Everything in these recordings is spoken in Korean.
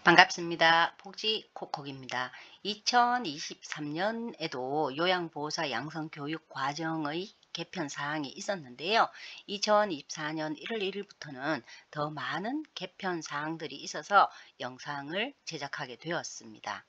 반갑습니다. 복지 콕콕입니다. 2023년에도 요양보호사 양성교육 과정의 개편 사항이 있었는데요. 2024년 1월 1일부터는 더 많은 개편 사항들이 있어서 영상을 제작하게 되었습니다.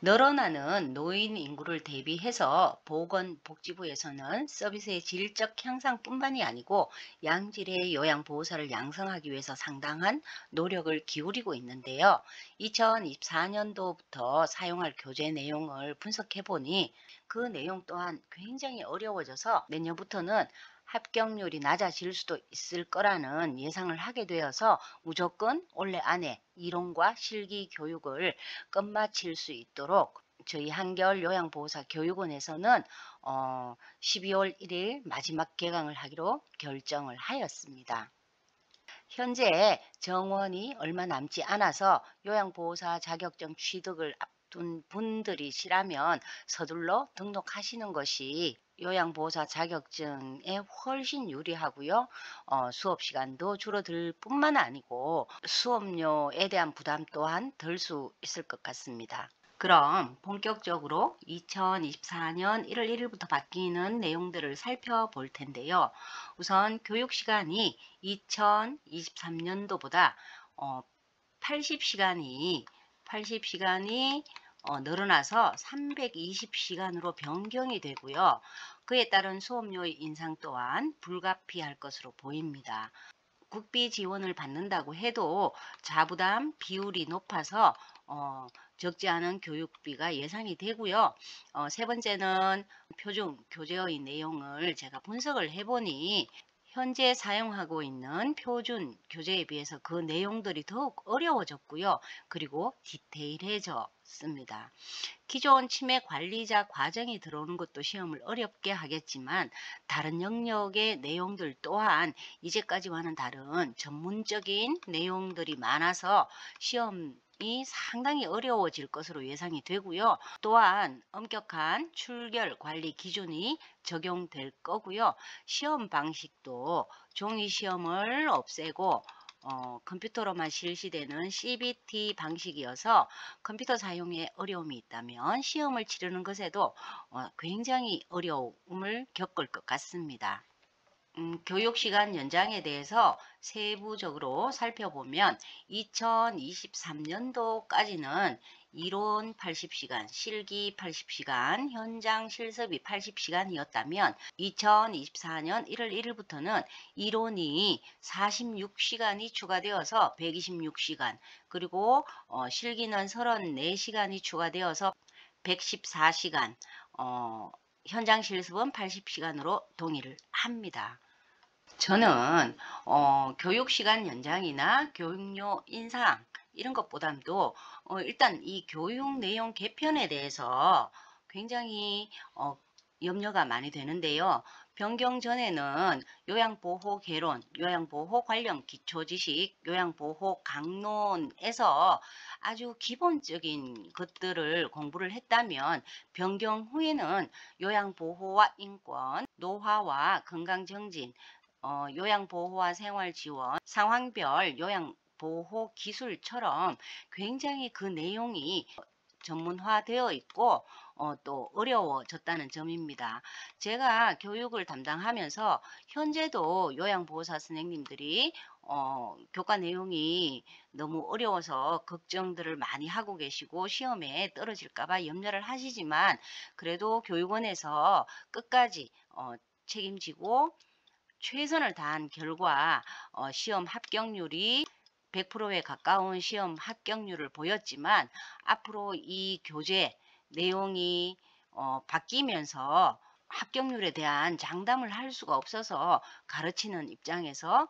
늘어나는 노인 인구를 대비해서 보건복지부에서는 서비스의 질적 향상뿐만이 아니고 양질의 요양보호사를 양성하기 위해서 상당한 노력을 기울이고 있는데요. 2024년도부터 사용할 교재 내용을 분석해 보니 그 내용 또한 굉장히 어려워져서 내년부터는 합격률이 낮아질 수도 있을 거라는 예상을 하게 되어서 무조건 올해 안에 이론과 실기 교육을 끝마칠 수 있도록 저희 한겨울 요양보호사 교육원에서는 12월 1일 마지막 개강을 하기로 결정을 하였습니다. 현재 정원이 얼마 남지 않아서 요양보호사 자격증 취득을 앞둔 분들이시라면 서둘러 등록하시는 것이 요양보호사 자격증에 훨씬 유리하고요. 수업 시간도 줄어들 뿐만 아니고 수업료에 대한 부담 또한 덜 수 있을 것 같습니다. 그럼 본격적으로 2024년 1월 1일부터 바뀌는 내용들을 살펴볼 텐데요. 우선 교육 시간이 2023년도보다 80시간이 늘어나서 320시간으로 변경이 되고요. 그에 따른 수업료의 인상 또한 불가피할 것으로 보입니다. 국비 지원을 받는다고 해도 자부담 비율이 높아서 적지 않은 교육비가 예상이 되고요. 세 번째는 표준 교재의 내용을 제가 분석을 해보니 현재 사용하고 있는 표준 교재에 비해서 그 내용들이 더욱 어려워졌고요. 그리고 디테일해졌습니다. 기존 치매 관리자 과정이 들어오는 것도 시험을 어렵게 하겠지만 다른 영역의 내용들 또한 이제까지와는 다른 전문적인 내용들이 많아서 시험이 상당히 어려워질 것으로 예상이 되고요. 또한 엄격한 출결 관리 기준이 적용될 거고요. 시험 방식도 종이 시험을 없애고 컴퓨터로만 실시되는 CBT 방식이어서 컴퓨터 사용에 어려움이 있다면 시험을 치르는 것에도 굉장히 어려움을 겪을 것 같습니다. 교육시간 연장에 대해서 세부적으로 살펴보면 2023년도까지는 이론 80시간, 실기 80시간, 현장 실습이 80시간이었다면 2024년 1월 1일부터는 이론이 46시간이 추가되어서 126시간, 그리고 실기는 34시간이 추가되어서 114시간, 현장 실습은 80시간으로 동의를 합니다. 저는 교육시간 연장이나 교육료 인상 이런 것보다도 일단 이 교육 내용 개편에 대해서 굉장히 염려가 많이 되는데요. 변경 전에는 요양보호 개론, 요양보호 관련 기초지식, 요양보호 강론에서 아주 기본적인 것들을 공부를 했다면 변경 후에는 요양보호와 인권, 노화와 건강정진, 요양보호와 생활지원, 상황별 요양보호 기술처럼 굉장히 그 내용이 전문화되어 있고 또 어려워졌다는 점입니다. 제가 교육을 담당하면서 현재도 요양보호사 선생님들이 교과 내용이 너무 어려워서 걱정들을 많이 하고 계시고 시험에 떨어질까봐 염려를 하시지만 그래도 교육원에서 끝까지 책임지고 최선을 다한 결과 시험 합격률이 100%에 가까운 시험 합격률을 보였지만 앞으로 이 교재 내용이 바뀌면서 합격률에 대한 장담을 할 수가 없어서 가르치는 입장에서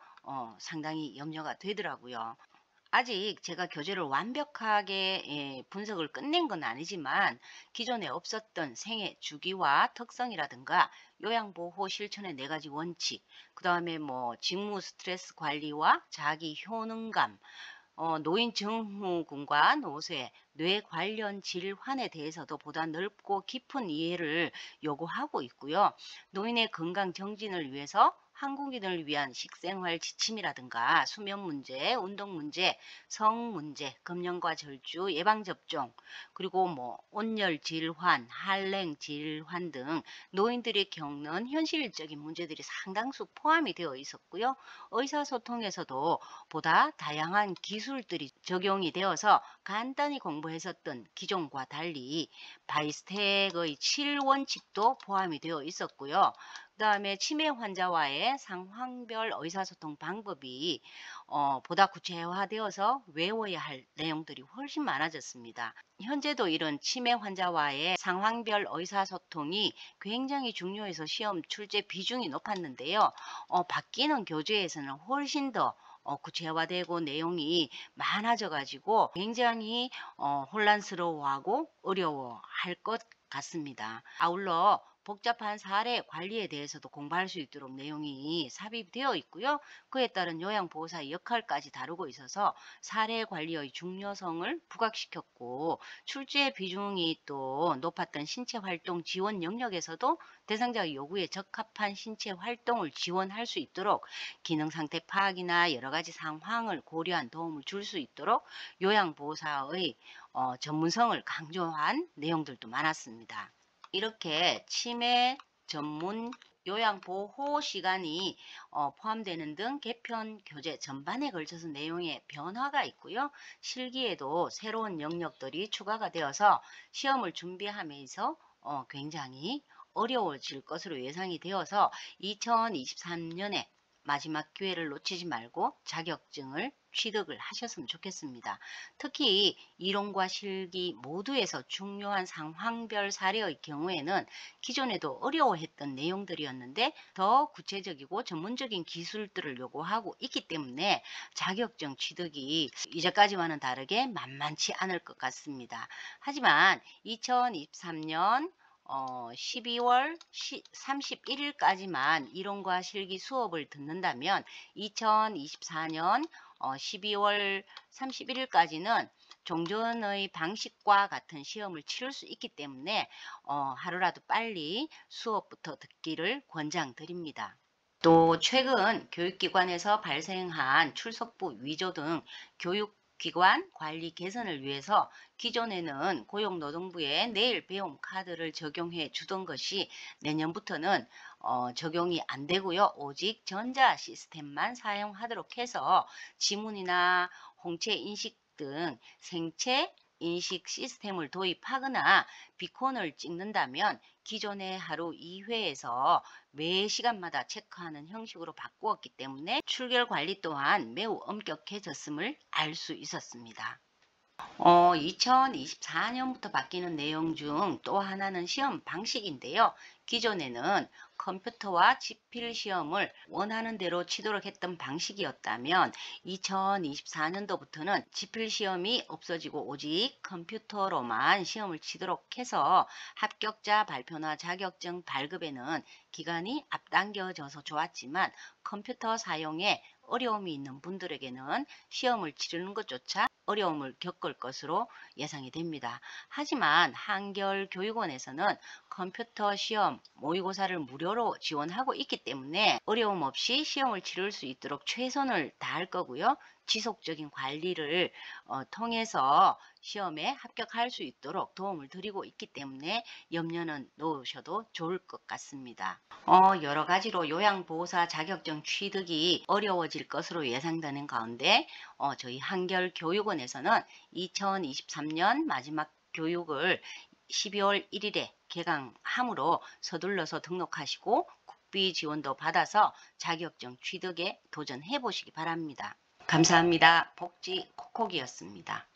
상당히 염려가 되더라고요. 아직 제가 교재를 완벽하게 분석을 끝낸 건 아니지만 기존에 없었던 생애 주기와 특성이라든가 요양보호 실천의 4가지 원칙, 그 다음에 뭐 직무 스트레스 관리와 자기 효능감, 노인 증후군과 노쇠, 뇌 관련 질환에 대해서도 보다 넓고 깊은 이해를 요구하고 있고요. 노인의 건강 정진을 위해서 한국인을 위한 식생활 지침이라든가 수면 문제, 운동 문제, 성 문제, 금연과 절주, 예방 접종, 그리고 뭐 온열 질환, 한랭 질환 등 노인들이 겪는 현실적인 문제들이 상당수 포함이 되어 있었고요. 의사소통에서도 보다 다양한 기술들이 적용이 되어서 간단히 공부했었던 기존과 달리 바이스텍의 7원칙도 포함이 되어 있었고요. 그다음에 치매 환자와의 상황별 의사소통 방법이 보다 구체화되어서 외워야 할 내용들이 훨씬 많아졌습니다. 현재도 이런 치매 환자와의 상황별 의사소통이 굉장히 중요해서 시험 출제 비중이 높았는데요. 바뀌는 교재에서는 훨씬 더 구체화되고 내용이 많아져 가지고 굉장히 혼란스러워하고 어려워할 것 같습니다. 아울러 복잡한 사례 관리에 대해서도 공부할 수 있도록 내용이 삽입되어 있고요. 그에 따른 요양보호사의 역할까지 다루고 있어서 사례 관리의 중요성을 부각시켰고, 출제 비중이 또 높았던 신체활동 지원 영역에서도 대상자의 요구에 적합한 신체활동을 지원할 수 있도록 기능상태 파악이나 여러 가지 상황을 고려한 도움을 줄 수 있도록 요양보호사의 전문성을 강조한 내용들도 많았습니다. 이렇게 치매 전문 요양보호 시간이 포함되는 등 개편 교재 전반에 걸쳐서 내용에 변화가 있고요. 실기에도 새로운 영역들이 추가가 되어서 시험을 준비하면서 굉장히 어려워질 것으로 예상이 되어서 2023년에 마지막 기회를 놓치지 말고 자격증을 취득을 하셨으면 좋겠습니다. 특히 이론과 실기 모두에서 중요한 상황별 사례의 경우에는 기존에도 어려워했던 내용들이었는데 더 구체적이고 전문적인 기술들을 요구하고 있기 때문에 자격증 취득이 이제까지와는 다르게 만만치 않을 것 같습니다. 하지만 2023년 12월 31일까지만 이론과 실기 수업을 듣는다면 2024년 12월 31일까지는 종전의 방식과 같은 시험을 치를 수 있기 때문에 하루라도 빨리 수업부터 듣기를 권장드립니다. 또 최근 교육기관에서 발생한 출석부 위조 등 교육기관 관리 개선을 위해서 기존에는 고용노동부에 내일 배움 카드를 적용해 주던 것이 내년부터는 적용이 안 되고요. 오직 전자 시스템만 사용하도록 해서 지문이나 홍채 인식 등 생체 인식 시스템을 도입하거나 비콘을 찍는다면 기존의 하루 2회에서 매 시간마다 체크하는 형식으로 바꾸었기 때문에 출결 관리 또한 매우 엄격해졌음을 알 수 있었습니다. 2024년부터 바뀌는 내용 중 또 하나는 시험 방식인데요. 기존에는 컴퓨터와 지필 시험을 원하는 대로 치도록 했던 방식이었다면 2024년도부터는 지필 시험이 없어지고 오직 컴퓨터로만 시험을 치도록 해서 합격자 발표나 자격증 발급에는 기간이 앞당겨져서 좋았지만 컴퓨터 사용에 어려움이 있는 분들에게는 시험을 치르는 것조차 어려움을 겪을 것으로 예상이 됩니다. 하지만 한결교육원에서는 컴퓨터 시험 모의고사를 무료로 지원하고 있기 때문에 어려움 없이 시험을 치를 수 있도록 최선을 다할 거고요. 지속적인 관리를 통해서 시험에 합격할 수 있도록 도움을 드리고 있기 때문에 염려는 놓으셔도 좋을 것 같습니다. 여러 가지로 요양보호사 자격증 취득이 어려워질 것으로 예상되는 가운데 저희 한결교육원에서는 2023년 마지막 교육을 12월 1일에 개강함으로 서둘러서 등록하시고 국비 지원도 받아서 자격증 취득에 도전해 보시기 바랍니다. 감사합니다. 복지 콕콕이었습니다.